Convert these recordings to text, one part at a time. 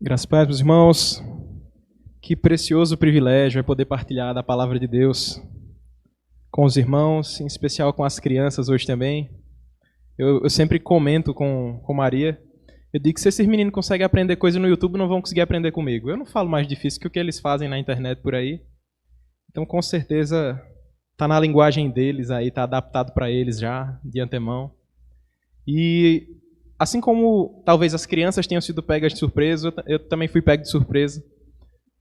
Graças a Deus, meus irmãos. Que precioso privilégio é poder partilhar da palavra de Deus com os irmãos, em especial com as crianças hoje também. Eu sempre comento com Maria, eu digo que se esses meninos conseguem aprender coisa no YouTube, não vão conseguir aprender comigo. Eu não falo mais difícil que o que eles fazem na internet por aí. Então, com certeza, está na linguagem deles aí, está adaptado para eles já, de antemão. E assim como talvez as crianças tenham sido pegas de surpresa, eu também fui pego de surpresa.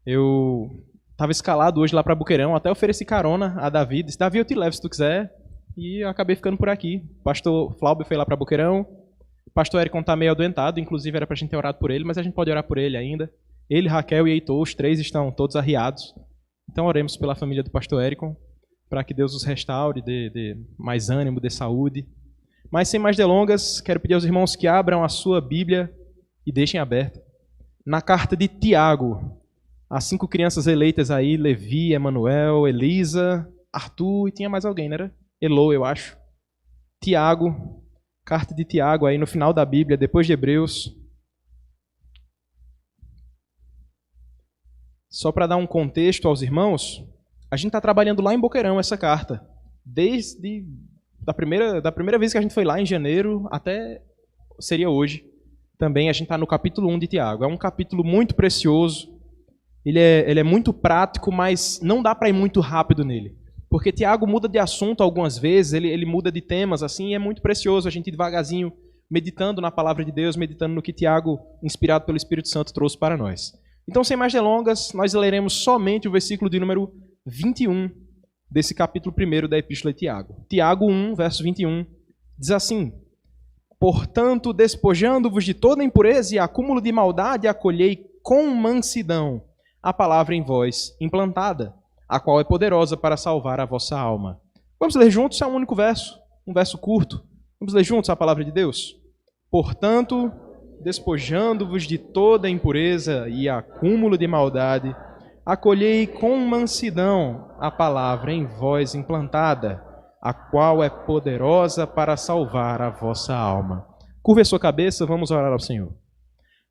Eu estava escalado hoje lá para Boqueirão, até ofereci carona a Davi. Disse, Davi, eu te levo se tu quiser. E eu acabei ficando por aqui. O pastor Flaubio foi lá para Boqueirão. O pastor Ericon está meio adoentado, inclusive era para a gente ter orado por ele, mas a gente pode orar por ele ainda. Ele, Raquel e Heitor, os três estão todos arriados. Então oremos pela família do pastor Ericon, para que Deus os restaure, dê mais ânimo, dê saúde. Mas sem mais delongas, quero pedir aos irmãos que abram a sua Bíblia e deixem aberta. Na carta de Tiago, as 5 crianças eleitas aí, Levi, Emanuel, Elisa, Arthur e tinha mais alguém, não era? Elô, eu acho. Tiago, carta de Tiago aí no final da Bíblia, depois de Hebreus. Só para dar um contexto aos irmãos, a gente está trabalhando lá em Boqueirão essa carta, desde da primeira vez que a gente foi lá em janeiro até seria hoje. Também a gente está no capítulo 1 de Tiago. É um capítulo muito precioso. Ele é muito prático, mas não dá para ir muito rápido nele. Porque Tiago muda de assunto algumas vezes, ele muda de temas, assim, e é muito precioso a gente ir devagarzinho, meditando na palavra de Deus, meditando no que Tiago, inspirado pelo Espírito Santo, trouxe para nós. Então, sem mais delongas, nós leremos somente o versículo de número 21 desse capítulo 1 da Epístola de Tiago. Tiago 1, verso 21, diz assim: Portanto, despojando-vos de toda impureza e acúmulo de maldade, acolhei com mansidão a palavra em vós implantada, a qual é poderosa para salvar a vossa alma. Vamos ler juntos, é um único verso, um verso curto. Vamos ler juntos a palavra de Deus? Portanto, despojando-vos de toda impureza e acúmulo de maldade, acolhei com mansidão a palavra em vós implantada, a qual é poderosa para salvar a vossa alma. Curva a sua cabeça, vamos orar ao Senhor.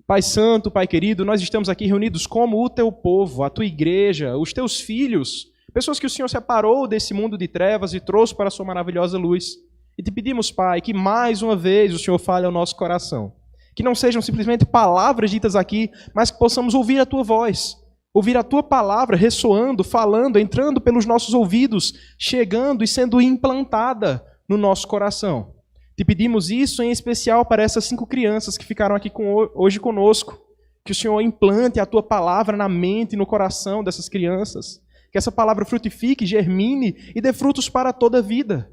Pai Santo, Pai querido, nós estamos aqui reunidos como o teu povo, a tua igreja, os teus filhos, pessoas que o Senhor separou desse mundo de trevas e trouxe para a sua maravilhosa luz. E te pedimos, Pai, que mais uma vez o Senhor fale ao nosso coração. Que não sejam simplesmente palavras ditas aqui, mas que possamos ouvir a tua voz, ouvir a tua palavra ressoando, falando, entrando pelos nossos ouvidos, chegando e sendo implantada no nosso coração. Te pedimos isso em especial para essas 5 crianças que ficaram aqui hoje conosco. Que o Senhor implante a tua palavra na mente e no coração dessas crianças. Que essa palavra frutifique, germine e dê frutos para toda a vida.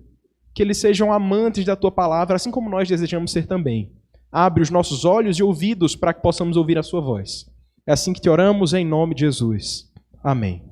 Que eles sejam amantes da tua palavra, assim como nós desejamos ser também. Abre os nossos olhos e ouvidos para que possamos ouvir a sua voz. É assim que te oramos em nome de Jesus. Amém.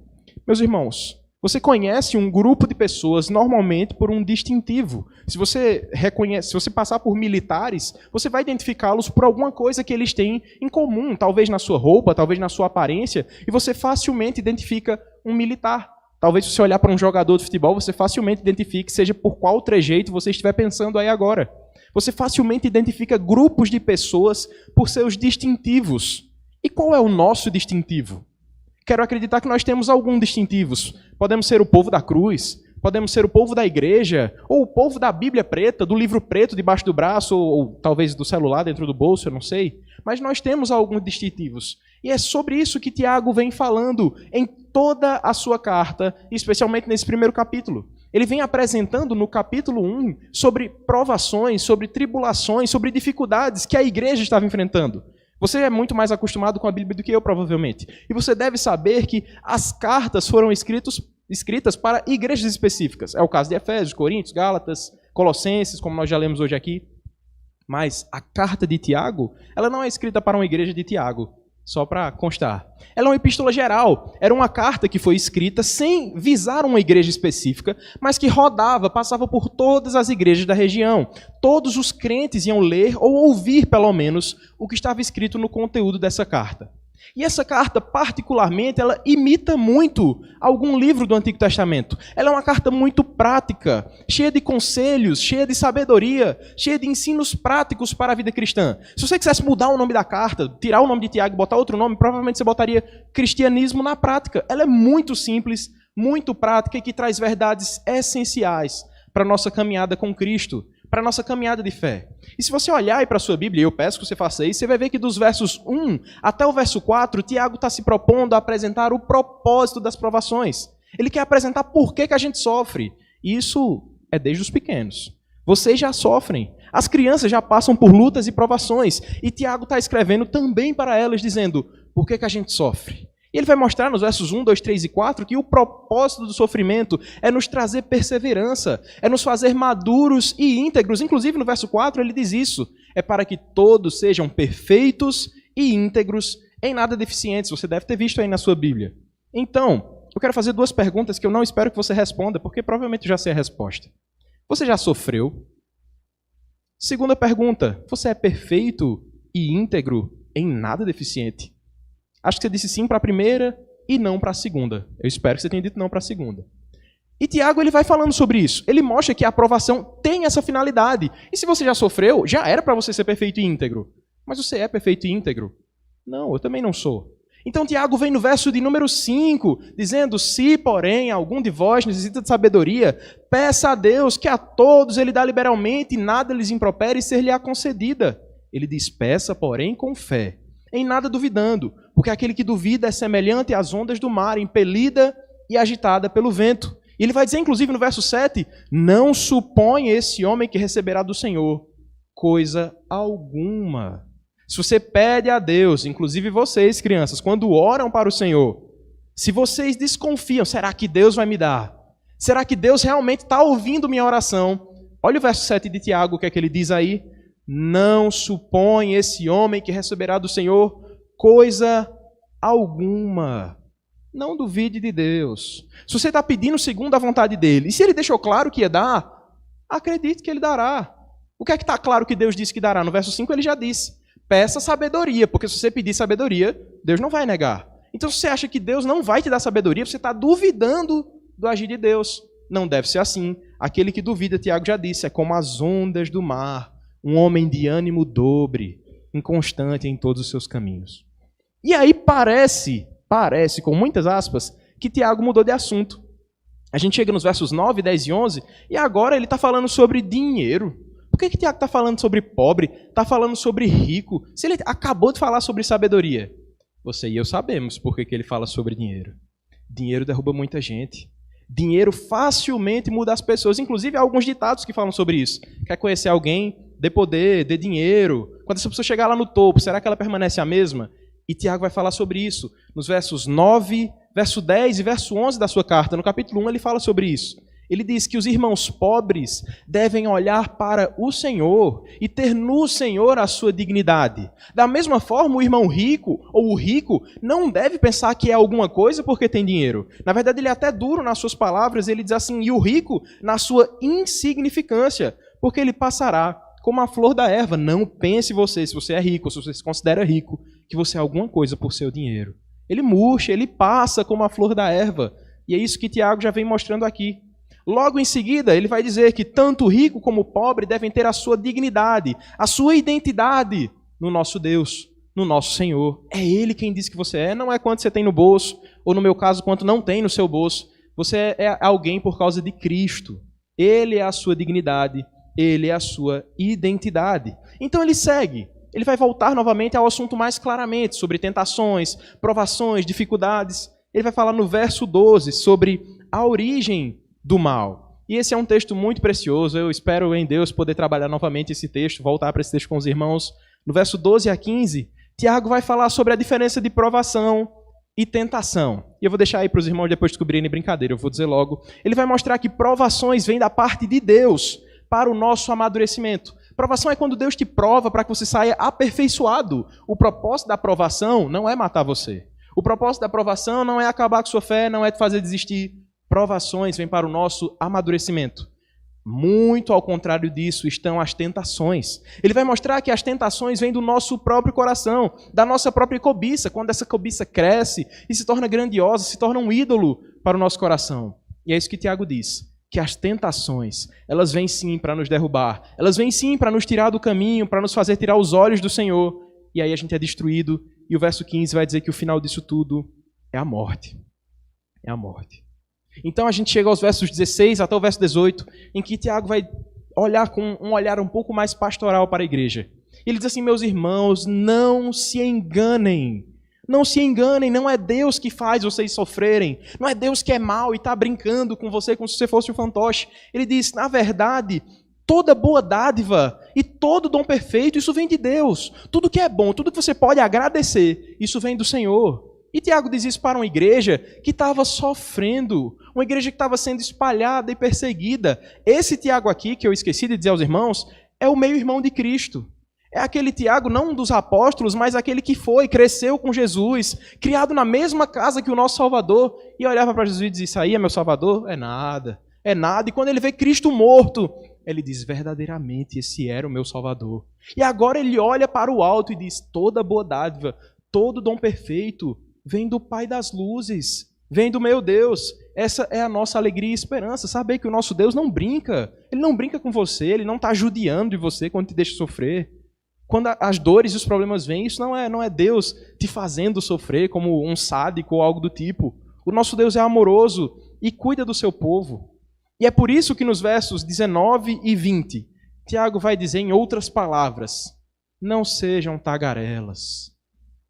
Meus irmãos, você conhece um grupo de pessoas normalmente por um distintivo. Se você passar por militares, você vai identificá-los por alguma coisa que eles têm em comum, talvez na sua roupa, talvez na sua aparência, e você facilmente identifica um militar. Talvez se você olhar para um jogador de futebol, você facilmente identifique, seja por qual trejeito você estiver pensando aí agora. Você facilmente identifica grupos de pessoas por seus distintivos. E qual é o nosso distintivo? Quero acreditar que nós temos alguns distintivos. Podemos ser o povo da cruz, podemos ser o povo da igreja, ou o povo da Bíblia preta, do livro preto debaixo do braço, ou talvez do celular dentro do bolso, eu não sei. Mas nós temos alguns distintivos. E é sobre isso que Tiago vem falando em toda a sua carta, especialmente nesse primeiro capítulo. Ele vem apresentando no capítulo 1 sobre provações, sobre tribulações, sobre dificuldades que a igreja estava enfrentando. Você é muito mais acostumado com a Bíblia do que eu, provavelmente. E você deve saber que as cartas foram escritas para igrejas específicas. É o caso de Efésios, Coríntios, Gálatas, Colossenses, como nós já lemos hoje aqui. Mas a carta de Tiago, ela não é escrita para uma igreja de Tiago, só para constar. Ela é uma epístola geral. Era uma carta que foi escrita sem visar uma igreja específica, mas que passava por todas as igrejas da região. Todos os crentes iam ler ou ouvir, pelo menos, o que estava escrito no conteúdo dessa carta. E essa carta, particularmente, ela imita muito algum livro do Antigo Testamento. Ela é uma carta muito prática, cheia de conselhos, cheia de sabedoria, cheia de ensinos práticos para a vida cristã. Se você quisesse mudar o nome da carta, tirar o nome de Tiago e botar outro nome, provavelmente você botaria Cristianismo na Prática. Ela é muito simples, muito prática e que traz verdades essenciais para a nossa caminhada com Cristo, para a nossa caminhada de fé. E se você olhar aí para a sua Bíblia, e eu peço que você faça isso, você vai ver que dos versos 1 até o verso 4, Tiago está se propondo a apresentar o propósito das provações. Ele quer apresentar por que a gente sofre. E isso é desde os pequenos. Vocês já sofrem. As crianças já passam por lutas e provações. E Tiago está escrevendo também para elas, dizendo por que a gente sofre. E ele vai mostrar nos versos 1, 2, 3 e 4 que o propósito do sofrimento é nos trazer perseverança, é nos fazer maduros e íntegros. Inclusive no verso 4 ele diz isso, é para que todos sejam perfeitos e íntegros, em nada deficientes. Você deve ter visto aí na sua Bíblia. Então, eu quero fazer duas perguntas que eu não espero que você responda, porque provavelmente eu já sei a resposta. Você já sofreu? Segunda pergunta, você é perfeito e íntegro, em nada deficiente? Acho que você disse sim para a primeira e não para a segunda. Eu espero que você tenha dito não para a segunda. E Tiago ele vai falando sobre isso. Ele mostra que a aprovação tem essa finalidade. E se você já sofreu, já era para você ser perfeito e íntegro. Mas você é perfeito e íntegro? Não, eu também não sou. Então Tiago vem no verso de número 5, dizendo, se, porém, algum de vós necessita de sabedoria, peça a Deus que a todos ele dá liberalmente e nada lhes impropere e ser-lhe-á concedida. Ele diz, peça, porém, com fé, em nada duvidando, porque aquele que duvida é semelhante às ondas do mar, impelida e agitada pelo vento. E ele vai dizer, inclusive, no verso 7, não supõe esse homem que receberá do Senhor coisa alguma. Se você pede a Deus, inclusive vocês, crianças, quando oram para o Senhor, se vocês desconfiam, será que Deus vai me dar? Será que Deus realmente está ouvindo minha oração? Olha o verso 7 de Tiago, o que é que ele diz aí? Não supõe esse homem que receberá do Senhor coisa alguma. Não duvide de Deus. Se você está pedindo segundo a vontade dele, e se ele deixou claro que ia dar, acredite que ele dará. O que é que está claro que Deus disse que dará? No verso 5 ele já disse, peça sabedoria, porque se você pedir sabedoria, Deus não vai negar. Então se você acha que Deus não vai te dar sabedoria, você está duvidando do agir de Deus. Não deve ser assim. Aquele que duvida, Tiago já disse, é como as ondas do mar. Um homem de ânimo dobre, inconstante em todos os seus caminhos. E aí parece, com muitas aspas, que Tiago mudou de assunto. A gente chega nos versos 9, 10 e 11, e agora ele está falando sobre dinheiro. Por que Tiago está falando sobre pobre? Está falando sobre rico? Se ele acabou de falar sobre sabedoria. Você e eu sabemos por que ele fala sobre dinheiro. Dinheiro derruba muita gente. Dinheiro facilmente muda as pessoas. Inclusive, há alguns ditados que falam sobre isso. Quer conhecer alguém? Dê poder, dê dinheiro. Quando essa pessoa chegar lá no topo, será que ela permanece a mesma? E Tiago vai falar sobre isso nos versos 9, verso 10 e verso 11 da sua carta. No capítulo 1 ele fala sobre isso. Ele diz que os irmãos pobres devem olhar para o Senhor e ter no Senhor a sua dignidade. Da mesma forma, o irmão rico ou o rico não deve pensar que é alguma coisa porque tem dinheiro. Na verdade, ele é até duro nas suas palavras. Ele diz assim, e o rico na sua insignificância, porque ele passará como a flor da erva. Não pense você, se você é rico, se você se considera rico, que você é alguma coisa por seu dinheiro. Ele murcha, ele passa como a flor da erva. E é isso que Tiago já vem mostrando aqui. Logo em seguida, ele vai dizer que tanto o rico como o pobre devem ter a sua dignidade, a sua identidade no nosso Deus, no nosso Senhor. É Ele quem diz que você é, não é quanto você tem no bolso, ou no meu caso, quanto não tem no seu bolso. Você é alguém por causa de Cristo. Ele é a sua dignidade, Ele é a sua identidade. Então ele segue. Ele vai voltar novamente ao assunto mais claramente, sobre tentações, provações, dificuldades. Ele vai falar no verso 12 sobre a origem do mal. E esse é um texto muito precioso. Eu espero em Deus poder trabalhar novamente esse texto, voltar para esse texto com os irmãos. No verso 12 a 15, Tiago vai falar sobre a diferença de provação e tentação. E eu vou deixar aí para os irmãos depois descobrirem brincadeira, eu vou dizer logo. Ele vai mostrar que provações vêm da parte de Deus para o nosso amadurecimento. Provação é quando Deus te prova para que você saia aperfeiçoado. O propósito da provação não é matar você. O propósito da provação não é acabar com sua fé, não é te fazer desistir. Provações vêm para o nosso amadurecimento. Muito ao contrário disso estão as tentações. Ele vai mostrar que as tentações vêm do nosso próprio coração, da nossa própria cobiça, quando essa cobiça cresce e se torna grandiosa, se torna um ídolo para o nosso coração. E é isso que Tiago diz, que as tentações, elas vêm sim para nos derrubar, elas vêm sim para nos tirar do caminho, para nos fazer tirar os olhos do Senhor, e aí a gente é destruído, e o verso 15 vai dizer que o final disso tudo é a morte. É a morte. Então a gente chega aos versos 16 até o verso 18, em que Tiago vai olhar com um olhar um pouco mais pastoral para a igreja. Ele diz assim: meus irmãos, não se enganem. Não se enganem, não é Deus que faz vocês sofrerem. Não é Deus que é mau e está brincando com você como se você fosse um fantoche. Ele diz, na verdade, toda boa dádiva e todo dom perfeito, isso vem de Deus. Tudo que é bom, tudo que você pode agradecer, isso vem do Senhor. E Tiago diz isso para uma igreja que estava sofrendo, uma igreja que estava sendo espalhada e perseguida. Esse Tiago aqui, que eu esqueci de dizer aos irmãos, é o meio-irmão de Cristo. É aquele Tiago, não um dos apóstolos, mas aquele que cresceu com Jesus, criado na mesma casa que o nosso Salvador, e olhava para Jesus e dizia, isso aí é meu Salvador? É nada. E quando ele vê Cristo morto, ele diz, verdadeiramente esse era o meu Salvador. E agora ele olha para o alto e diz, toda boa dádiva, todo dom perfeito, vem do Pai das luzes, vem do meu Deus. Essa é a nossa alegria e esperança, saber que o nosso Deus não brinca. Ele não brinca com você, ele não está judiando de você quando te deixa sofrer. Quando as dores e os problemas vêm, isso não é Deus te fazendo sofrer como um sádico ou algo do tipo. O nosso Deus é amoroso e cuida do seu povo. E é por isso que nos versos 19 e 20, Tiago vai dizer em outras palavras, não sejam tagarelas.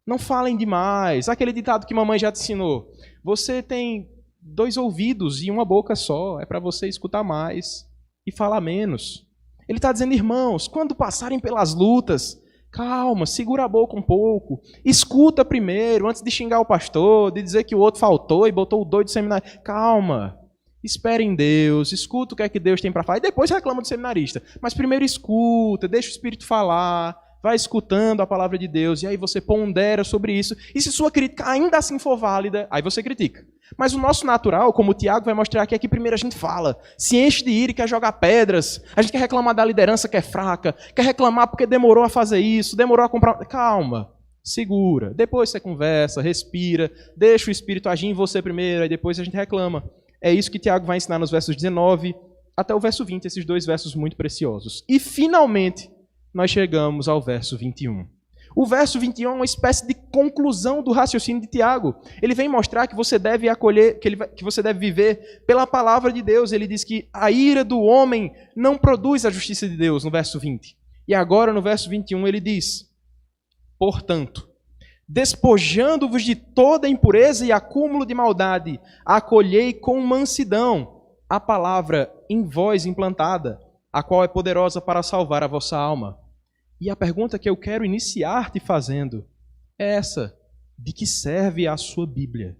Não falem demais. Aquele ditado que mamãe já te ensinou. Você tem 2 ouvidos e uma boca só. É para você escutar mais e falar menos. Ele está dizendo, irmãos, quando passarem pelas lutas, calma, segura a boca um pouco. Escuta primeiro, antes de xingar o pastor, de dizer que o outro faltou e botou o doido do seminário. Calma. Espere em Deus, escuta o que é que Deus tem para falar. E depois reclama do seminarista. Mas primeiro escuta, deixa o Espírito falar. Vai escutando a palavra de Deus e aí você pondera sobre isso. E se sua crítica ainda assim for válida, aí você critica. Mas o nosso natural, como o Tiago vai mostrar aqui, é que primeiro a gente fala, se enche de ira e quer jogar pedras, a gente quer reclamar da liderança que é fraca, quer reclamar porque demorou a fazer isso, demorou a comprar... Calma, segura. Depois você conversa, respira, deixa o Espírito agir em você primeiro, aí depois a gente reclama. É isso que Tiago vai ensinar nos versos 19 até o verso 20, esses 2 versos muito preciosos. E finalmente, nós chegamos ao verso 21. O verso 21 é uma espécie de conclusão do raciocínio de Tiago. Ele vem mostrar que você deve acolher, que você deve viver pela palavra de Deus. Ele diz que a ira do homem não produz a justiça de Deus, no verso 20. E agora, no verso 21, ele diz, portanto, despojando-vos de toda impureza e acúmulo de maldade, acolhei com mansidão a palavra em vós implantada, a qual é poderosa para salvar a vossa alma. E a pergunta que eu quero iniciar te fazendo é essa: de que serve a sua Bíblia?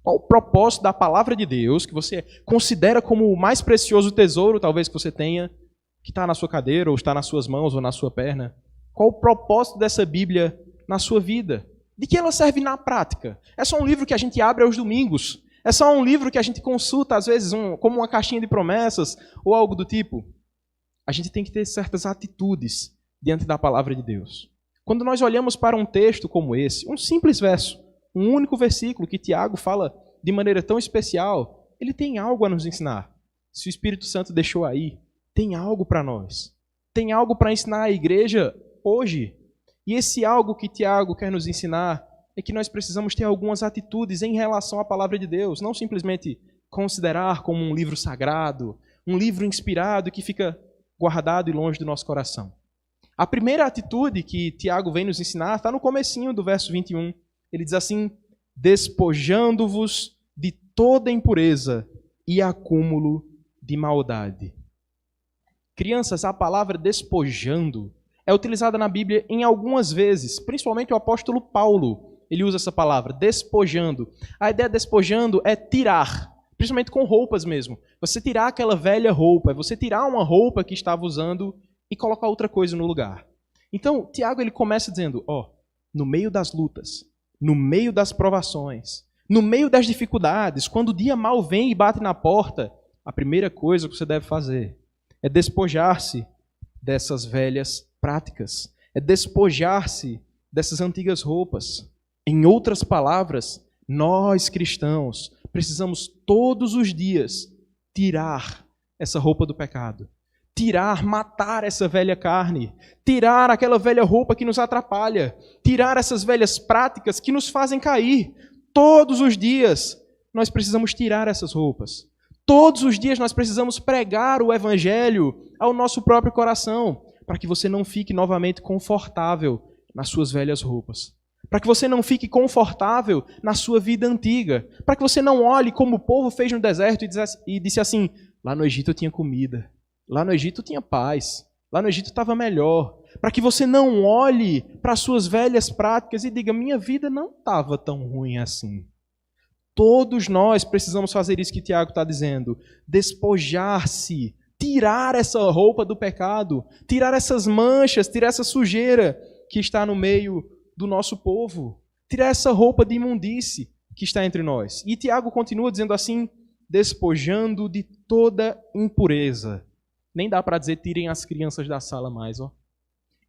Qual o propósito da palavra de Deus, que você considera como o mais precioso tesouro, talvez, que você tenha, que está na sua cadeira, ou está nas suas mãos, ou na sua perna? Qual o propósito dessa Bíblia na sua vida? De que ela serve na prática? É só um livro que a gente abre aos domingos? É só um livro que a gente consulta, às vezes, como uma caixinha de promessas, ou algo do tipo? A gente tem que ter certas atitudes diante da palavra de Deus. Quando nós olhamos para um texto como esse, um simples verso, um único versículo que Tiago fala de maneira tão especial, ele tem algo a nos ensinar. Se o Espírito Santo deixou aí, tem algo para nós. Tem algo para ensinar à igreja hoje. E esse algo que Tiago quer nos ensinar é que nós precisamos ter algumas atitudes em relação à palavra de Deus, não simplesmente considerar como um livro sagrado, um livro inspirado que fica guardado e longe do nosso coração. A primeira atitude que Tiago vem nos ensinar está no comecinho do verso 21. Ele diz assim, despojando-vos de toda impureza e acúmulo de maldade. Crianças, a palavra despojando é utilizada na Bíblia em algumas vezes, principalmente o apóstolo Paulo. Ele usa essa palavra, despojando. A ideia de despojando é tirar, principalmente com roupas mesmo. Você tirar aquela velha roupa, é você tirar uma roupa que estava usando e colocar outra coisa no lugar. Então, Tiago ele começa dizendo, no meio das lutas, no meio das provações, no meio das dificuldades, quando o dia mal vem e bate na porta, a primeira coisa que você deve fazer é despojar-se dessas velhas práticas, é despojar-se dessas antigas roupas. Em outras palavras, nós cristãos precisamos todos os dias tirar essa roupa do pecado. Tirar, matar essa velha carne. Tirar aquela velha roupa que nos atrapalha. Tirar essas velhas práticas que nos fazem cair. Todos os dias nós precisamos tirar essas roupas. Todos os dias nós precisamos pregar o Evangelho ao nosso próprio coração, para que você não fique novamente confortável nas suas velhas roupas. Para que você não fique confortável na sua vida antiga. Para que você não olhe como o povo fez no deserto e disse assim: lá no Egito eu tinha comida, lá no Egito eu tinha paz, lá no Egito estava melhor. Para que você não olhe para as suas velhas práticas e diga: minha vida não estava tão ruim assim. Todos nós precisamos fazer isso que Tiago está dizendo. Despojar-se, tirar essa roupa do pecado, tirar essas manchas, tirar essa sujeira que está no meio do nosso povo. Tirar essa roupa de imundície que está entre nós. E Tiago continua dizendo assim: despojando de toda impureza. Nem dá para dizer tirem as crianças da sala mais, ó.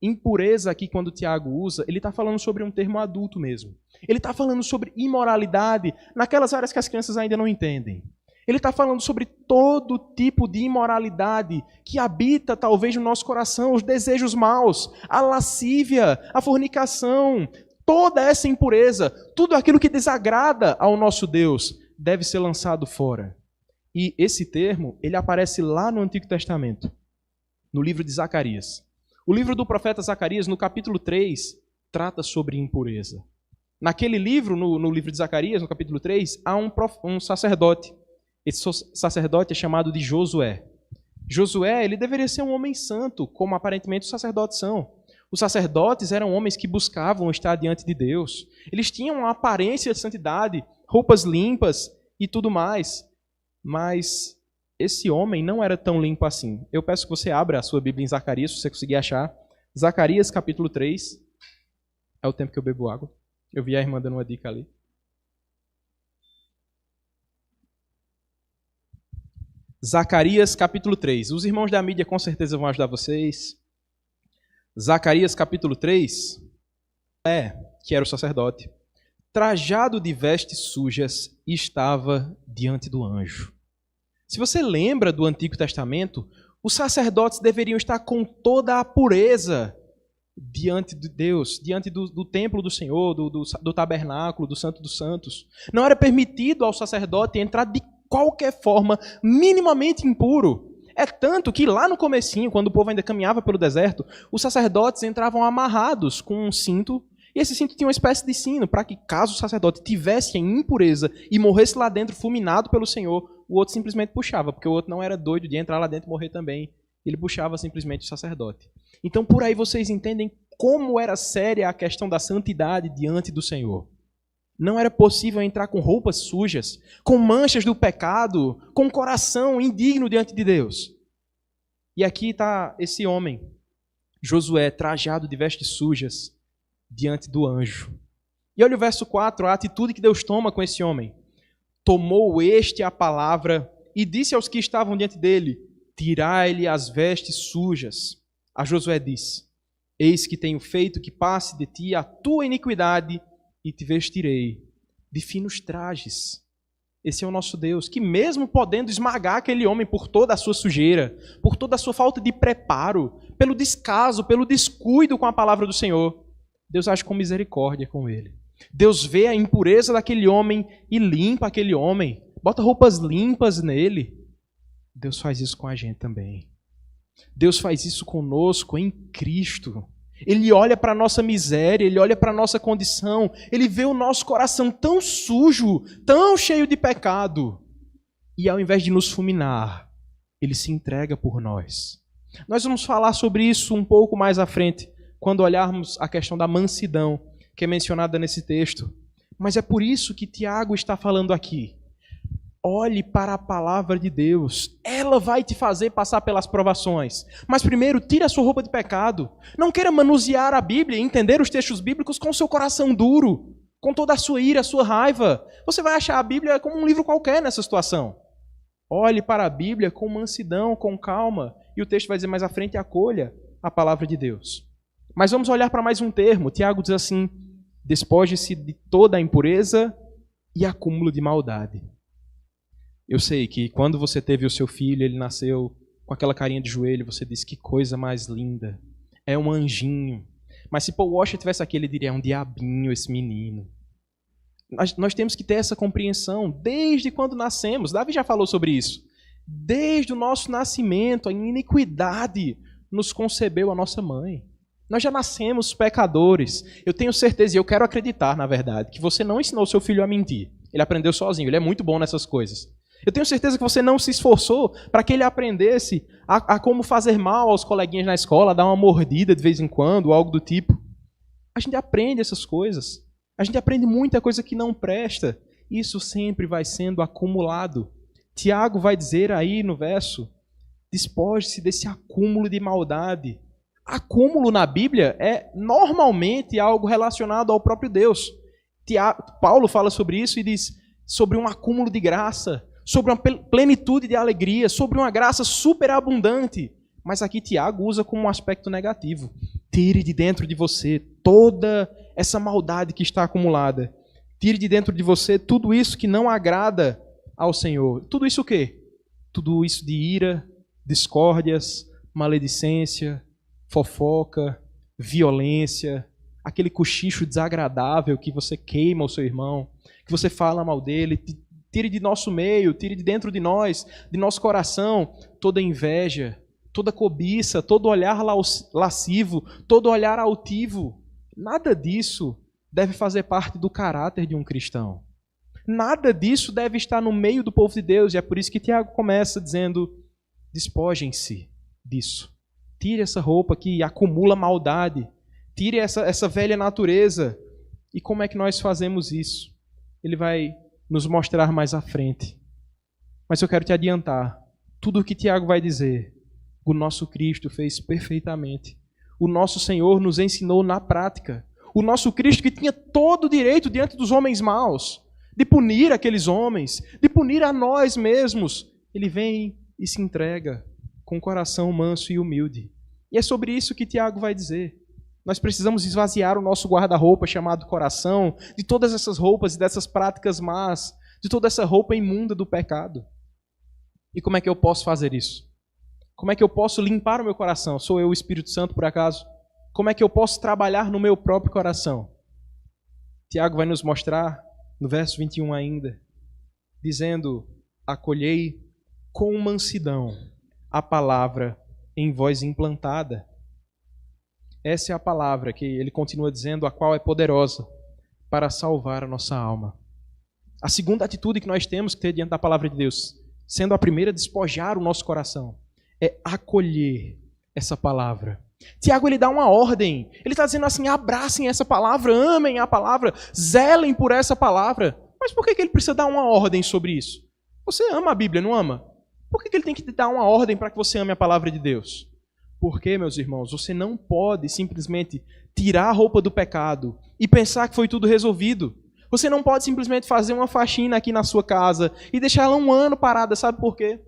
Impureza aqui, quando Tiago usa, ele está falando sobre um termo adulto mesmo. Ele está falando sobre imoralidade naquelas áreas que as crianças ainda não entendem. Ele está falando sobre todo tipo de imoralidade que habita talvez no nosso coração, os desejos maus, a lascívia, a fornicação, toda essa impureza, tudo aquilo que desagrada ao nosso Deus deve ser lançado fora. E esse termo, ele aparece lá no Antigo Testamento, no livro de Zacarias. O livro do profeta Zacarias, no capítulo 3, trata sobre impureza. Naquele livro, no livro de Zacarias, no capítulo 3, há um sacerdote. Esse sacerdote é chamado de Josué. Josué, ele deveria ser um homem santo, como aparentemente os sacerdotes são. Os sacerdotes eram homens que buscavam estar diante de Deus. Eles tinham uma aparência de santidade, roupas limpas e tudo mais. Mas esse homem não era tão limpo assim. Eu peço que você abra a sua Bíblia em Zacarias, se você conseguir achar. Zacarias, capítulo 3. É o tempo que eu bebo água. Eu vi a irmã dando uma dica ali. Zacarias, capítulo 3. Os irmãos da mídia com certeza vão ajudar vocês. Zacarias, capítulo 3. Que era o sacerdote, trajado de vestes sujas, estava diante do anjo. Se você lembra do Antigo Testamento, os sacerdotes deveriam estar com toda a pureza diante de Deus, diante do templo do Senhor, do tabernáculo, do Santo dos Santos. Não era permitido ao sacerdote entrar de qualquer forma minimamente impuro. É tanto que lá no comecinho, quando o povo ainda caminhava pelo deserto, os sacerdotes entravam amarrados com um cinto, e esse cinto tinha uma espécie de sino, para que caso o sacerdote tivesse em impureza e morresse lá dentro fulminado pelo Senhor, o outro simplesmente puxava, porque o outro não era doido de entrar lá dentro e morrer também. Ele puxava simplesmente o sacerdote. Então por aí vocês entendem como era séria a questão da santidade diante do Senhor. Não era possível entrar com roupas sujas, com manchas do pecado, com um coração indigno diante de Deus. E aqui está esse homem, Josué, trajado de vestes sujas, diante do anjo. E olha o verso 4, a atitude que Deus toma com esse homem. Tomou este a palavra e disse aos que estavam diante dele: tirai-lhe as vestes sujas. A Josué disse: eis que tenho feito que passe de ti a tua iniquidade e te vestirei de finos trajes. Esse é o nosso Deus, que mesmo podendo esmagar aquele homem por toda a sua sujeira, por toda a sua falta de preparo, pelo descaso, pelo descuido com a palavra do Senhor, Deus age com misericórdia com ele. Deus vê a impureza daquele homem e limpa aquele homem, bota roupas limpas nele. Deus faz isso com a gente também. Deus faz isso conosco em Cristo. Ele olha para a nossa miséria, Ele olha para a nossa condição, Ele vê o nosso coração tão sujo, tão cheio de pecado, e ao invés de nos fulminar, Ele se entrega por nós. Nós vamos falar sobre isso um pouco mais à frente, quando olharmos a questão da mansidão, que é mencionada nesse texto. Mas é por isso que Tiago está falando aqui. Olhe para a palavra de Deus. Ela vai te fazer passar pelas provações. Mas primeiro, tire a sua roupa de pecado. Não queira manusear a Bíblia e entender os textos bíblicos com o seu coração duro, com toda a sua ira, a sua raiva. Você vai achar a Bíblia como um livro qualquer nessa situação. Olhe para a Bíblia com mansidão, com calma, E o texto vai dizer mais à frente, acolha a palavra de Deus. Mas vamos olhar para mais um termo. Tiago diz assim, despoje-se de toda a impureza e acúmulo de maldade. Eu sei que quando você teve o seu filho, ele nasceu com aquela carinha de joelho, você disse, que coisa mais linda. É um anjinho. Mas se Paul Washer tivesse aqui, ele diria, é um diabinho esse menino. Nós temos que ter essa compreensão desde quando nascemos. Davi já falou sobre isso. Desde o nosso nascimento, a iniquidade nos concebeu a nossa mãe. Nós já nascemos pecadores. Eu tenho certeza, e eu quero acreditar, na verdade, que você não ensinou seu filho a mentir. Ele aprendeu sozinho, ele é muito bom nessas coisas. Eu tenho certeza que você não se esforçou para que ele aprendesse a como fazer mal aos coleguinhas na escola, dar uma mordida de vez em quando, algo do tipo. A gente aprende essas coisas. A gente aprende muita coisa que não presta. Isso sempre vai sendo acumulado. Tiago vai dizer aí no verso, despoje-se desse acúmulo de maldade. Acúmulo na Bíblia é normalmente algo relacionado ao próprio Deus. Paulo fala sobre isso e diz sobre um acúmulo de graça, sobre uma plenitude de alegria, sobre uma graça superabundante. Mas aqui Tiago usa como um aspecto negativo. Tire de dentro de você toda essa maldade que está acumulada. Tire de dentro de você tudo isso que não agrada ao Senhor. Tudo isso o quê? Tudo isso de ira, discórdias, maledicência, fofoca, violência, aquele cochicho desagradável que você queima o seu irmão, que você fala mal dele. Tire de nosso meio, tire de dentro de nós, de nosso coração, toda inveja, toda cobiça, todo olhar lascivo, todo olhar altivo. Nada disso deve fazer parte do caráter de um cristão. Nada disso deve estar no meio do povo de Deus. E é por isso que Tiago começa dizendo, despojem-se disso. Tire essa roupa que acumula maldade. Tire essa velha natureza. E como é que nós fazemos isso? Ele vai nos mostrar mais à frente. Mas eu quero te adiantar. Tudo o que Tiago vai dizer, o nosso Cristo fez perfeitamente. O nosso Senhor nos ensinou na prática. O nosso Cristo que tinha todo o direito diante dos homens maus, de punir aqueles homens, de punir a nós mesmos. Ele vem e se entrega com um coração manso e humilde. E é sobre isso que Tiago vai dizer. Nós precisamos esvaziar o nosso guarda-roupa chamado coração, de todas essas roupas e dessas práticas más, de toda essa roupa imunda do pecado. E como é que eu posso fazer isso? Como é que eu posso limpar o meu coração? Sou eu o Espírito Santo, por acaso? Como é que eu posso trabalhar no meu próprio coração? Tiago vai nos mostrar, no verso 21 ainda, dizendo, acolhei com mansidão a palavra em voz implantada. Essa é a palavra que ele continua dizendo, a qual é poderosa para salvar a nossa alma. A segunda atitude que nós temos que ter diante da palavra de Deus, sendo a primeira despojar o nosso coração, é acolher essa palavra. Tiago, ele dá uma ordem. Ele está dizendo assim, abracem essa palavra, amem a palavra, zelem por essa palavra. Mas por que ele precisa dar uma ordem sobre isso? Você ama a Bíblia, não ama? Por que ele tem que te dar uma ordem para que você ame a palavra de Deus? Porque, meus irmãos, você não pode simplesmente tirar a roupa do pecado e pensar que foi tudo resolvido. Você não pode simplesmente fazer uma faxina aqui na sua casa e deixar ela um ano parada. Sabe por quê?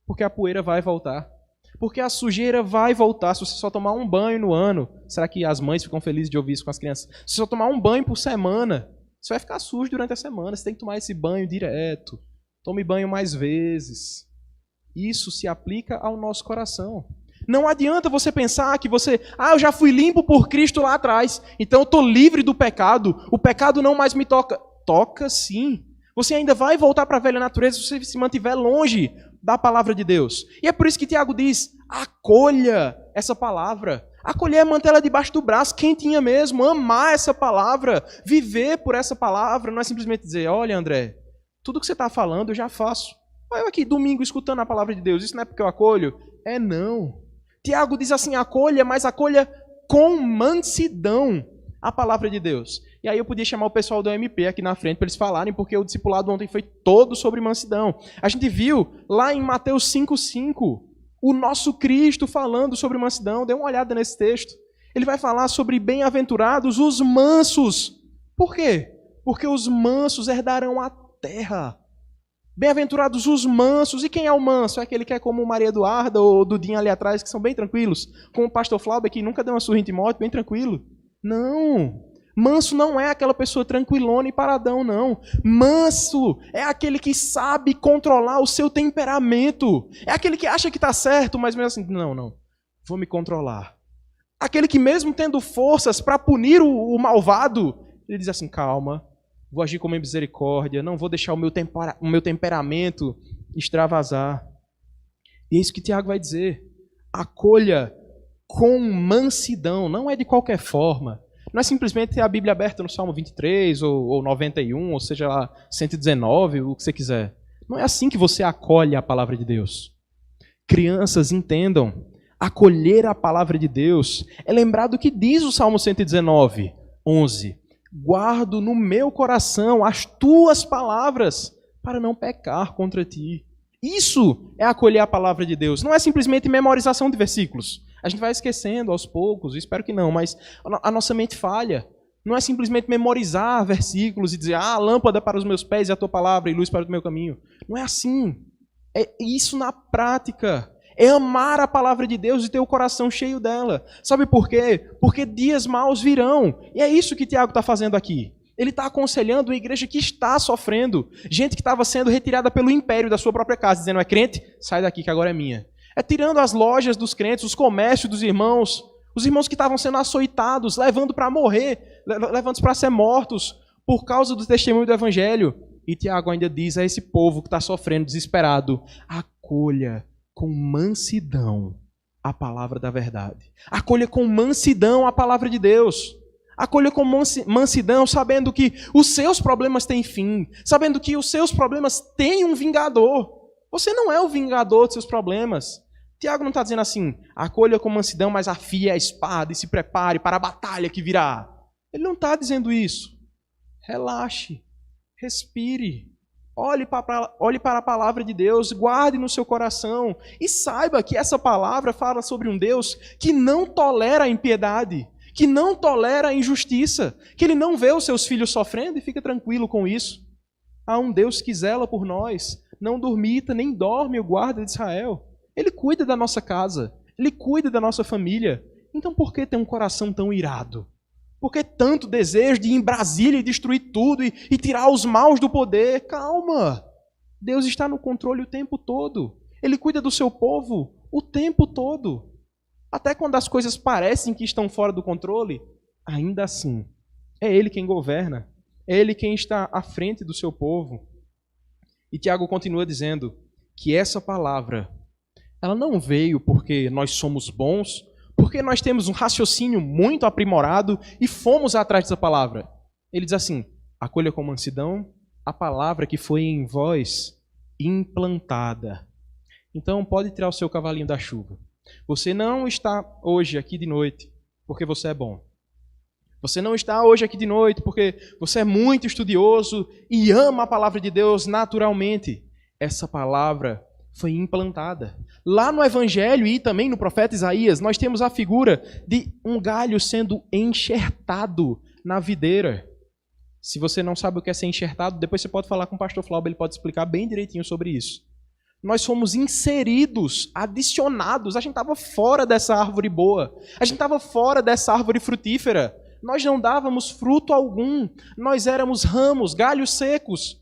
Porque a poeira vai voltar. Porque a sujeira vai voltar se você só tomar um banho no ano. Será que as mães ficam felizes de ouvir isso com as crianças? Se você só tomar um banho por semana, você vai ficar sujo durante a semana. Você tem que tomar esse banho direto. Tome banho mais vezes. Isso se aplica ao nosso coração. Não adianta você pensar que eu já fui limpo por Cristo lá atrás, então eu estou livre do pecado, o pecado não mais me toca. Toca sim. Você ainda vai voltar para a velha natureza se você se mantiver longe da palavra de Deus. E é por isso que Tiago diz, acolha essa palavra. Acolher é manter ela debaixo do braço, quentinha mesmo, amar essa palavra, viver por essa palavra, não é simplesmente dizer, olha André, tudo que você está falando eu já faço. Eu aqui domingo escutando a palavra de Deus, isso não é porque eu acolho? É não. Tiago diz assim, acolha, mas acolha com mansidão a palavra de Deus. E aí eu podia chamar o pessoal do MP aqui na frente para eles falarem, porque o discipulado ontem foi todo sobre mansidão. A gente viu lá em Mateus 5,5, o nosso Cristo falando sobre mansidão. Dê uma olhada nesse texto. Ele vai falar sobre bem-aventurados os mansos. Por quê? Porque os mansos herdarão a terra. Bem-aventurados os mansos. E quem é o manso? É aquele que é como Maria Eduarda ou Dudinha ali atrás, que são bem tranquilos. Como o pastor Flauber, que nunca deu uma surra em Timóteo, bem tranquilo. Não. Manso não é aquela pessoa tranquilona e paradão, não. Manso é aquele que sabe controlar o seu temperamento. É aquele que acha que está certo, mas mesmo assim, não, vou me controlar. Aquele que mesmo tendo forças para punir o malvado, ele diz assim, calma, vou agir com misericórdia, não vou deixar o meu temperamento extravasar. E é isso que Tiago vai dizer. Acolha com mansidão, não é de qualquer forma. Não é simplesmente ter a Bíblia aberta no Salmo 23, ou 91, ou seja lá, 119, o que você quiser. Não é assim que você acolhe a palavra de Deus. Crianças, entendam, acolher a palavra de Deus é lembrar do que diz o Salmo 119, 11. Guardo no meu coração as tuas palavras para não pecar contra ti. Isso é acolher a palavra de Deus. Não é simplesmente memorização de versículos. A gente vai esquecendo aos poucos, espero que não, mas a nossa mente falha. Não é simplesmente memorizar versículos e dizer, lâmpada para os meus pés e a tua palavra e luz para o meu caminho. Não é assim. É isso na prática. É amar a palavra de Deus e ter o coração cheio dela. Sabe por quê? Porque dias maus virão. E é isso que Tiago está fazendo aqui. Ele está aconselhando uma igreja que está sofrendo. Gente que estava sendo retirada pelo império da sua própria casa, dizendo, é crente? Sai daqui que agora é minha. É tirando as lojas dos crentes, os comércios dos irmãos, os irmãos que estavam sendo açoitados, levando para morrer, levando para ser mortos por causa do testemunho do evangelho. E Tiago ainda diz a esse povo que está sofrendo, desesperado, acolha com mansidão a palavra da verdade. Acolha com mansidão a palavra de Deus. Acolha com mansidão, sabendo que os seus problemas têm fim, sabendo que os seus problemas têm um vingador. Você não é o vingador dos seus problemas. Tiago não está dizendo assim, acolha com mansidão, mas afie a espada e se prepare para a batalha que virá. Ele não está dizendo isso. Relaxe, respire, olhe para a palavra de Deus, guarde no seu coração e saiba que essa palavra fala sobre um Deus que não tolera a impiedade, que não tolera a injustiça, que Ele não vê os seus filhos sofrendo e fica tranquilo com isso. Há um Deus que zela por nós, não dormita nem dorme o guarda de Israel. Ele cuida da nossa casa, Ele cuida da nossa família. Então por que ter um coração tão irado? Por que tanto desejo de ir em Brasília e destruir tudo e tirar os maus do poder? Calma! Deus está no controle o tempo todo. Ele cuida do seu povo o tempo todo. Até quando as coisas parecem que estão fora do controle, ainda assim, é Ele quem governa. É Ele quem está à frente do seu povo. E Tiago continua dizendo que essa palavra, ela não veio porque nós somos bons, porque nós temos um raciocínio muito aprimorado e fomos atrás dessa palavra. Ele diz assim, acolha com mansidão a palavra que foi em vós implantada. Então pode tirar o seu cavalinho da chuva. Você não está hoje aqui de noite porque você é bom. Você não está hoje aqui de noite porque você é muito estudioso e ama a palavra de Deus naturalmente. Essa palavra foi implantada. Lá no Evangelho e também no profeta Isaías, nós temos a figura de um galho sendo enxertado na videira. Se você não sabe o que é ser enxertado, depois você pode falar com o pastor Flauber, ele pode explicar bem direitinho sobre isso. Nós fomos inseridos, adicionados, a gente estava fora dessa árvore boa, a gente estava fora dessa árvore frutífera, nós não dávamos fruto algum, nós éramos ramos, galhos secos.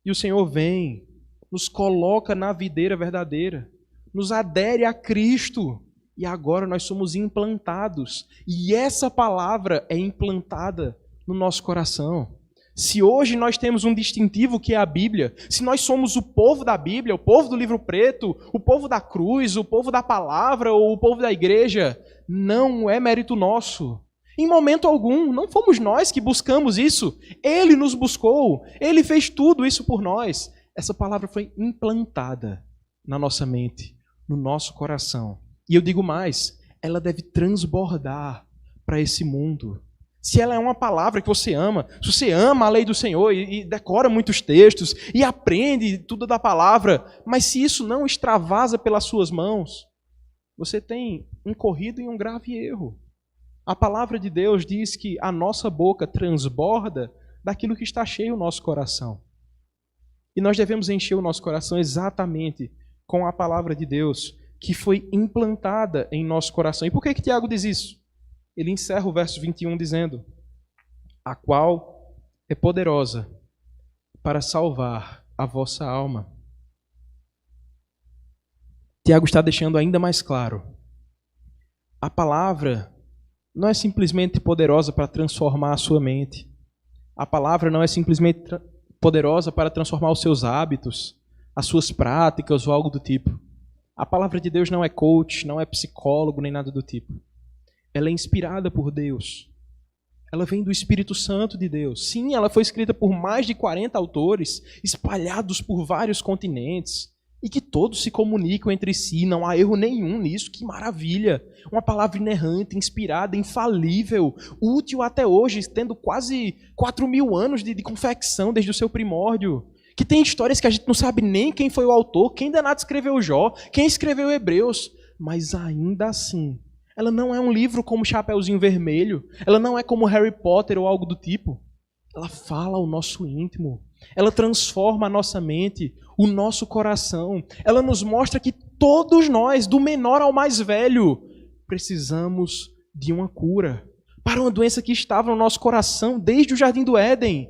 E o Senhor vem, nos coloca na videira verdadeira, nos adere a Cristo, e agora nós somos implantados, e essa palavra é implantada no nosso coração. Se hoje nós temos um distintivo que é a Bíblia, se nós somos o povo da Bíblia, o povo do livro preto, o povo da cruz, o povo da palavra ou o povo da igreja, não é mérito nosso. Em momento algum, não fomos nós que buscamos isso. Ele nos buscou, Ele fez tudo isso por nós. Essa palavra foi implantada na nossa mente, no nosso coração. E eu digo mais, ela deve transbordar para esse mundo. Se ela é uma palavra que você ama, se você ama a lei do Senhor e decora muitos textos e aprende tudo da palavra, mas se isso não extravasa pelas suas mãos, você tem incorrido em um grave erro. A palavra de Deus diz que a nossa boca transborda daquilo que está cheio o nosso coração. E nós devemos encher o nosso coração exatamente com a palavra de Deus, que foi implantada em nosso coração. E por que Tiago diz isso? Ele encerra o verso 21 dizendo: a qual é poderosa para salvar a vossa alma. Tiago está deixando ainda mais claro. A palavra não é simplesmente poderosa para transformar a sua mente. A palavra não é simplesmente poderosa para transformar os seus hábitos, as suas práticas ou algo do tipo. A palavra de Deus não é coach, não é psicólogo, nem nada do tipo. Ela é inspirada por Deus. Ela vem do Espírito Santo de Deus. Sim, ela foi escrita por mais de 40 autores, espalhados por vários continentes, e que todos se comunicam entre si, não há erro nenhum nisso, que maravilha! Uma palavra inerrante, inspirada, infalível, útil até hoje, tendo quase 4.000 anos de confecção desde o seu primórdio, que tem histórias que a gente não sabe nem quem foi o autor, quem danado escreveu Jó, quem escreveu Hebreus, mas ainda assim, ela não é um livro como Chapeuzinho Vermelho, ela não é como Harry Potter ou algo do tipo, ela fala ao nosso íntimo, ela transforma a nossa mente, o nosso coração. Ela nos mostra que todos nós, do menor ao mais velho, precisamos de uma cura para uma doença que estava no nosso coração desde o Jardim do Éden.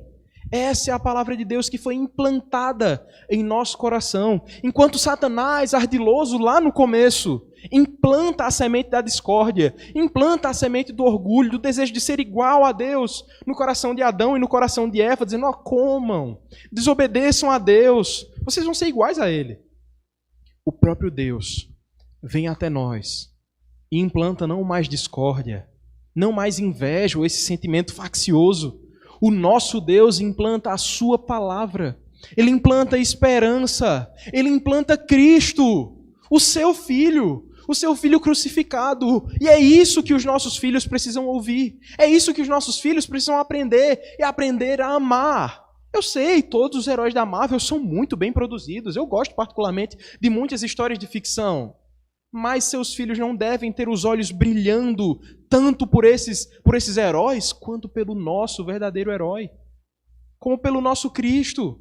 Essa é a palavra de Deus que foi implantada em nosso coração. Enquanto Satanás, ardiloso lá no começo, implanta a semente da discórdia, implanta a semente do orgulho, do desejo de ser igual a Deus no coração de Adão e no coração de Eva, dizendo: ó, comam, desobedeçam a Deus, vocês vão ser iguais a Ele. O próprio Deus vem até nós e implanta não mais discórdia, não mais inveja ou esse sentimento faccioso. O nosso Deus implanta a sua palavra, Ele implanta esperança, Ele implanta Cristo, o seu Filho crucificado. E é isso que os nossos filhos precisam ouvir, é isso que os nossos filhos precisam aprender, e aprender a amar. Eu sei, todos os heróis da Marvel são muito bem produzidos, eu gosto particularmente de muitas histórias de ficção, mas seus filhos não devem ter os olhos brilhando tanto por esses heróis, quanto pelo nosso verdadeiro herói, como pelo nosso Cristo,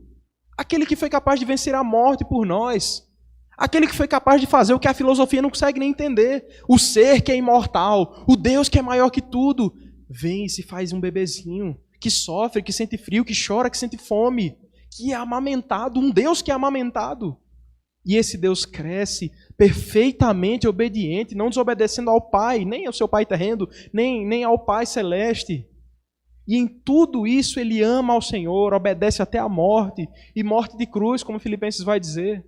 aquele que foi capaz de vencer a morte por nós, aquele que foi capaz de fazer o que a filosofia não consegue nem entender, o ser que é imortal, o Deus que é maior que tudo, vem e se faz um bebezinho, que sofre, que sente frio, que chora, que sente fome, que é amamentado, um Deus que é amamentado. E esse Deus cresce perfeitamente obediente, não desobedecendo ao Pai, nem ao seu Pai terreno, nem ao Pai celeste. E em tudo isso ele ama ao Senhor, obedece até a morte, e morte de cruz, como Filipenses vai dizer.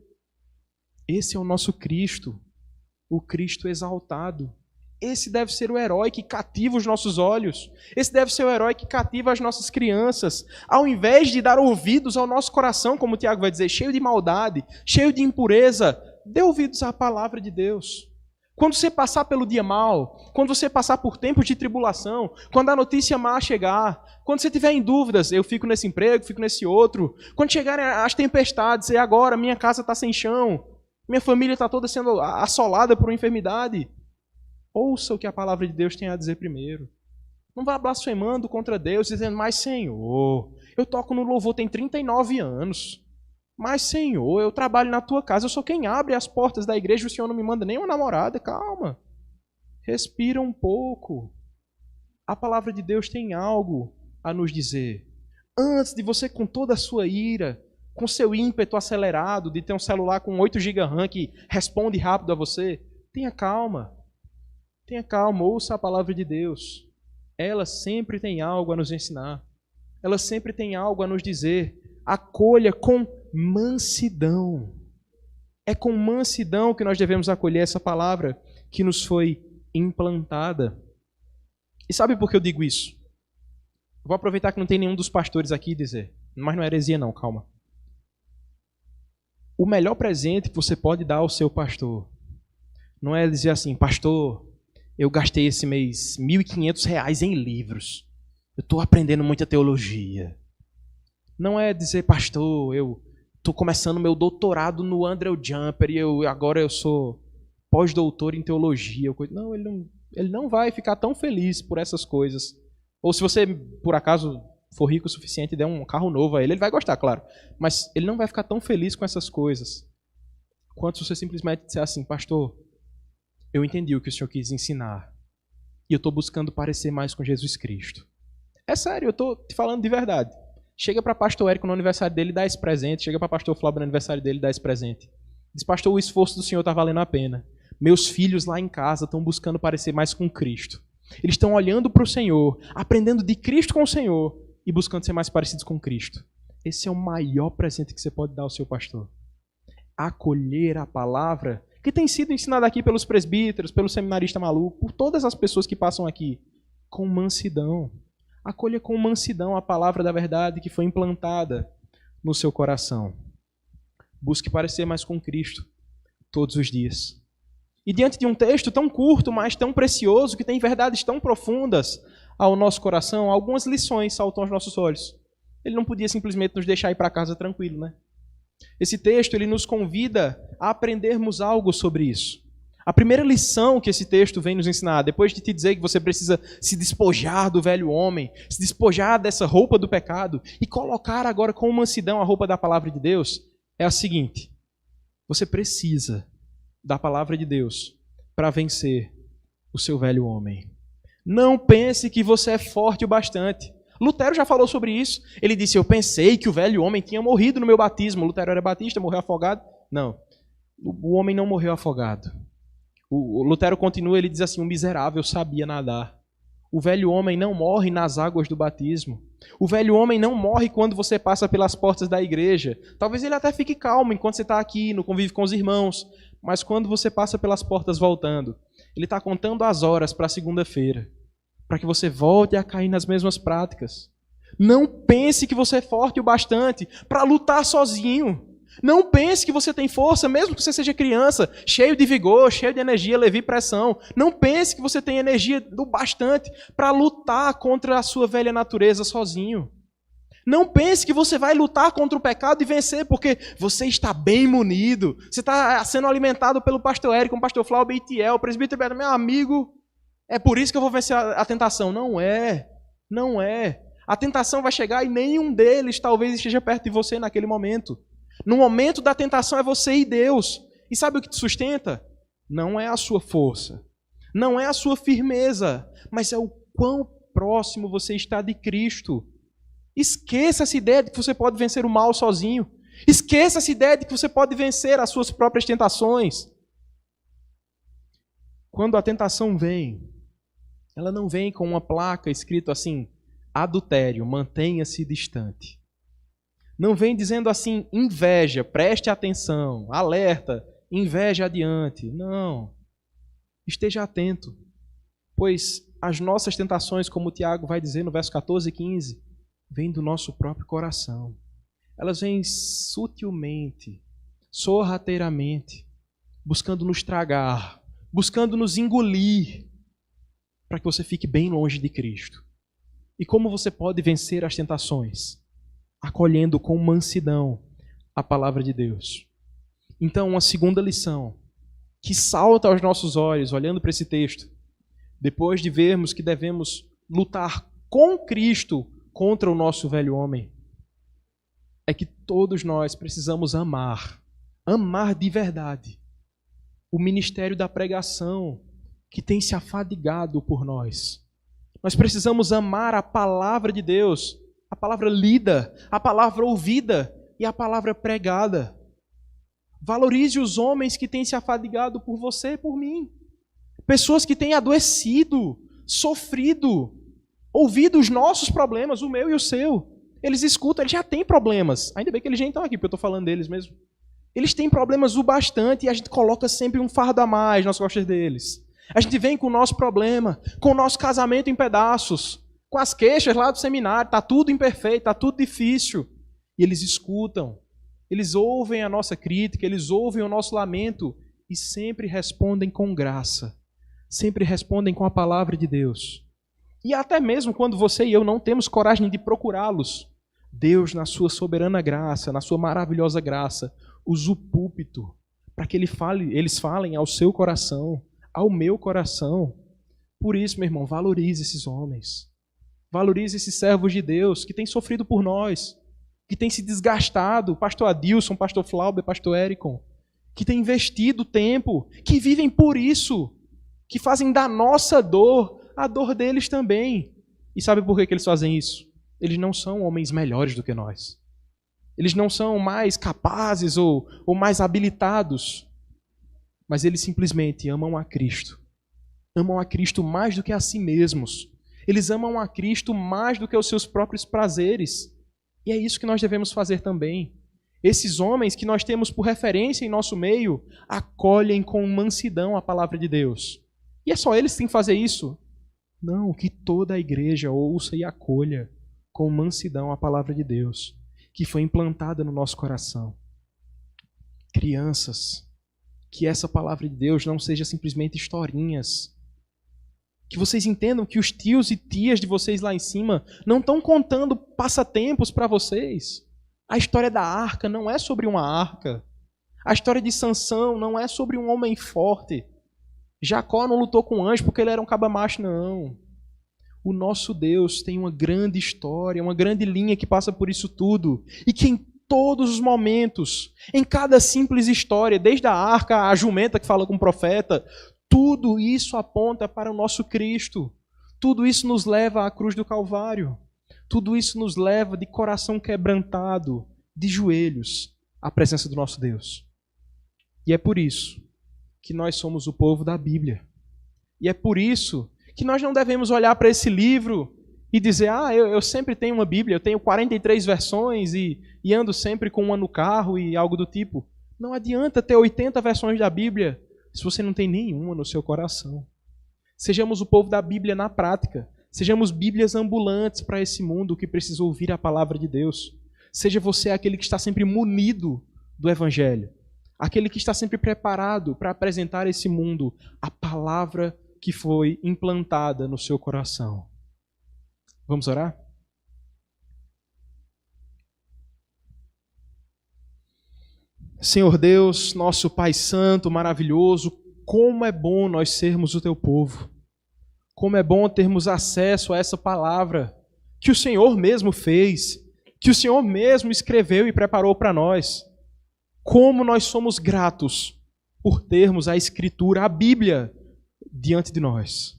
Esse é o nosso Cristo, o Cristo exaltado. Esse deve ser o herói que cativa os nossos olhos. Esse deve ser o herói que cativa as nossas crianças. Ao invés de dar ouvidos ao nosso coração, como o Tiago vai dizer, cheio de maldade, cheio de impureza, dê ouvidos à palavra de Deus. Quando você passar pelo dia mal, quando você passar por tempos de tribulação, quando a notícia má chegar, quando você tiver em dúvidas, eu fico nesse emprego, fico nesse outro, quando chegarem as tempestades, e agora minha casa está sem chão, minha família está toda sendo assolada por uma enfermidade, ouça o que a palavra de Deus tem a dizer primeiro. Não vá blasfemando contra Deus, dizendo: mas Senhor, eu toco no louvor tem 39 anos. Mas Senhor, eu trabalho na tua casa, eu sou quem abre as portas da igreja, o Senhor não me manda nem uma namorada. Calma, respira um pouco. A palavra de Deus tem algo a nos dizer. Antes de você, com toda a sua ira, com seu ímpeto acelerado, de ter um celular com 8 GB RAM que responde rápido a você, tenha calma. Tenha calma, ouça a palavra de Deus. Ela sempre tem algo a nos ensinar. Ela sempre tem algo a nos dizer. Acolha com mansidão. É com mansidão que nós devemos acolher essa palavra que nos foi implantada. E sabe por que eu digo isso? Vou aproveitar que não tem nenhum dos pastores aqui e dizer, mas não é heresia não, calma. O melhor presente que você pode dar ao seu pastor não é dizer assim: pastor, eu gastei esse mês R$1.500 em livros. Eu estou aprendendo muita teologia. Não é dizer: pastor, eu estou começando meu doutorado no Andrew Jumper e agora eu sou pós-doutor em teologia. Não, ele não vai ficar tão feliz por essas coisas. Ou se você, por acaso, for rico o suficiente e der um carro novo a ele vai gostar, claro. Mas ele não vai ficar tão feliz com essas coisas quanto se você simplesmente disser assim, pastor, eu entendi o que o senhor quis ensinar e eu estou buscando parecer mais com Jesus Cristo. É sério, eu estou te falando de verdade. Chega para pastor Érico no aniversário dele e dá esse presente. Chega para pastor Flávio no aniversário dele e dá esse presente. Diz, pastor, o esforço do senhor está valendo a pena. Meus filhos lá em casa estão buscando parecer mais com Cristo. Eles estão olhando para o Senhor, aprendendo de Cristo com o Senhor e buscando ser mais parecidos com Cristo. Esse é o maior presente que você pode dar ao seu pastor. Acolher a palavra que tem sido ensinada aqui pelos presbíteros, pelo seminarista maluco, por todas as pessoas que passam aqui, com mansidão. Acolha com mansidão a palavra da verdade que foi implantada no seu coração. Busque parecer mais com Cristo todos os dias. E diante de um texto tão curto, mas tão precioso, que tem verdades tão profundas ao nosso coração, algumas lições saltam aos nossos olhos. Ele não podia simplesmente nos deixar ir para casa tranquilo, né? Esse texto ele nos convida a aprendermos algo sobre isso. A primeira lição que esse texto vem nos ensinar, depois de te dizer que você precisa se despojar do velho homem, se despojar dessa roupa do pecado e colocar agora com mansidão a roupa da palavra de Deus, é a seguinte: você precisa da palavra de Deus para vencer o seu velho homem. Não pense que você é forte o bastante. Lutero já falou sobre isso. Ele disse, eu pensei que o velho homem tinha morrido no meu batismo. Lutero era batista, morreu afogado. Não, o homem não morreu afogado. O Lutero continua, ele diz assim, o miserável sabia nadar. O velho homem não morre nas águas do batismo. O velho homem não morre quando você passa pelas portas da igreja. Talvez ele até fique calmo enquanto você está aqui, no convívio com os irmãos. Mas quando você passa pelas portas voltando, ele está contando as horas para a segunda-feira, para que você volte a cair nas mesmas práticas. Não pense que você é forte o bastante para lutar sozinho. Não pense que você tem força, mesmo que você seja criança, cheio de vigor, cheio de energia, leve pressão. Não pense que você tem energia do bastante para lutar contra a sua velha natureza sozinho. Não pense que você vai lutar contra o pecado e vencer, porque você está bem munido. Você está sendo alimentado pelo pastor Érico, o pastor Flávio Beitiel, o presbítero Beto, meu amigo. É por isso que eu vou vencer a tentação. Não é. Não é. A tentação vai chegar e nenhum deles talvez esteja perto de você naquele momento. No momento da tentação é você e Deus. E sabe o que te sustenta? Não é a sua força. Não é a sua firmeza. Mas é o quão próximo você está de Cristo. Esqueça essa ideia de que você pode vencer o mal sozinho. Esqueça essa ideia de que você pode vencer as suas próprias tentações. Quando a tentação vem, ela não vem com uma placa escrito assim, adultério, mantenha-se distante. Não vem dizendo assim, inveja, preste atenção, alerta, inveja adiante. Não. Esteja atento, pois as nossas tentações, como o Tiago vai dizer no verso 14 e 15, vêm do nosso próprio coração. Elas vêm sutilmente, sorrateiramente, buscando nos tragar, buscando nos engolir, para que você fique bem longe de Cristo. E como você pode vencer as tentações? Acolhendo com mansidão a palavra de Deus. Então, uma segunda lição que salta aos nossos olhos, olhando para esse texto, depois de vermos que devemos lutar com Cristo contra o nosso velho homem, é que todos nós precisamos amar de verdade, o ministério da pregação que tem se afadigado por nós. Nós precisamos amar a palavra de Deus, a palavra lida, a palavra ouvida e a palavra pregada. Valorize os homens que têm se afadigado por você e por mim. Pessoas que têm adoecido, sofrido, ouvido os nossos problemas, o meu e o seu. Eles escutam, eles já têm problemas. Ainda bem que eles já estão aqui, porque eu estou falando deles mesmo. Eles têm problemas o bastante e a gente coloca sempre um fardo a mais nas costas deles. A gente vem com o nosso problema, com o nosso casamento em pedaços, com as queixas lá do seminário, está tudo imperfeito, está tudo difícil. E eles escutam, eles ouvem a nossa crítica, eles ouvem o nosso lamento e sempre respondem com graça, sempre respondem com a palavra de Deus. E até mesmo quando você e eu não temos coragem de procurá-los, Deus, na sua soberana graça, na sua maravilhosa graça, usa o púlpito para que eles falem ao seu coração, ao meu coração. Por isso, meu irmão, valorize esses homens. Valorize esses servos de Deus que têm sofrido por nós, que têm se desgastado, pastor Adilson, pastor Flauber, pastor Ericon, que têm investido tempo, que vivem por isso, que fazem da nossa dor a dor deles também. E sabe por que eles fazem isso? Eles não são homens melhores do que nós. Eles não são mais capazes ou mais habilitados, mas eles simplesmente amam a Cristo. Amam a Cristo mais do que a si mesmos. Eles amam a Cristo mais do que os seus próprios prazeres. E é isso que nós devemos fazer também. Esses homens que nós temos por referência em nosso meio, acolhem com mansidão a palavra de Deus. E é só eles que têm que fazer isso? Não, que toda a igreja ouça e acolha com mansidão a palavra de Deus, que foi implantada no nosso coração. Crianças, que essa palavra de Deus não seja simplesmente historinhas. Que vocês entendam que os tios e tias de vocês lá em cima não estão contando passatempos para vocês. A história da arca não é sobre uma arca. A história de Sansão não é sobre um homem forte. Jacó não lutou com um anjo porque ele era um cabamacho, não. O nosso Deus tem uma grande história, uma grande linha que passa por isso tudo. E que em todos os momentos, em cada simples história, desde a arca, a jumenta que fala com o profeta, tudo isso aponta para o nosso Cristo. Tudo isso nos leva à cruz do Calvário. Tudo isso nos leva de coração quebrantado, de joelhos, à presença do nosso Deus. E é por isso que nós somos o povo da Bíblia. E é por isso que nós não devemos olhar para esse livro e dizer, eu sempre tenho uma Bíblia, eu tenho 43 versões e ando sempre com uma no carro e algo do tipo. Não adianta ter 80 versões da Bíblia se você não tem nenhuma no seu coração. Sejamos o povo da Bíblia na prática. Sejamos Bíblias ambulantes para esse mundo que precisa ouvir a palavra de Deus. Seja você aquele que está sempre munido do Evangelho. Aquele que está sempre preparado para apresentar a esse mundo a palavra que foi implantada no seu coração. Vamos orar? Senhor Deus, nosso Pai Santo, maravilhoso, como é bom nós sermos o Teu povo. Como é bom termos acesso a essa palavra que o Senhor mesmo fez, que o Senhor mesmo escreveu e preparou para nós. Como nós somos gratos por termos a Escritura, a Bíblia, diante de nós.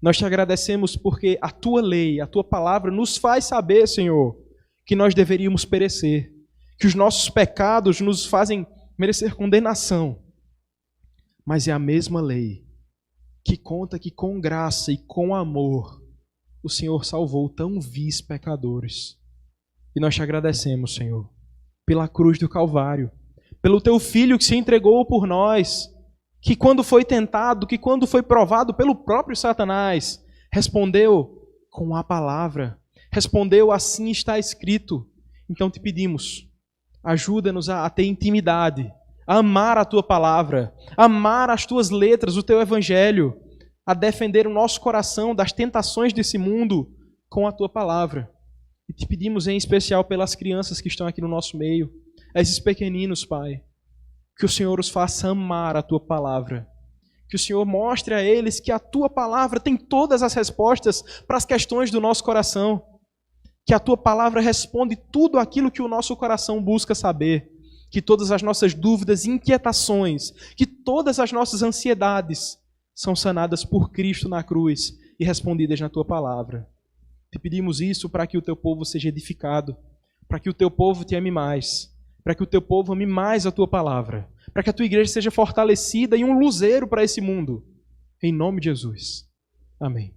Nós te agradecemos porque a Tua lei, a Tua palavra nos faz saber, Senhor, que nós deveríamos perecer, que os nossos pecados nos fazem merecer condenação. Mas é a mesma lei que conta que com graça e com amor o Senhor salvou tão vis pecadores. E nós te agradecemos, Senhor, pela cruz do Calvário, pelo Teu Filho que se entregou por nós, que quando foi tentado, que quando foi provado pelo próprio Satanás, respondeu com a palavra, respondeu assim está escrito. Então te pedimos, ajuda-nos a ter intimidade, a amar a Tua palavra, a amar as Tuas letras, o Teu Evangelho, a defender o nosso coração das tentações desse mundo com a Tua palavra. E te pedimos em especial pelas crianças que estão aqui no nosso meio, esses pequeninos, Pai, que o Senhor os faça amar a Tua palavra, que o Senhor mostre a eles que a Tua palavra tem todas as respostas para as questões do nosso coração, que a Tua palavra responde tudo aquilo que o nosso coração busca saber, que todas as nossas dúvidas e inquietações, que todas as nossas ansiedades são sanadas por Cristo na cruz e respondidas na Tua palavra. Te pedimos isso para que o Teu povo seja edificado, para que o Teu povo te ame mais, para que o Teu povo ame mais a Tua palavra, para que a Tua igreja seja fortalecida e um luzeiro para esse mundo. Em nome de Jesus. Amém.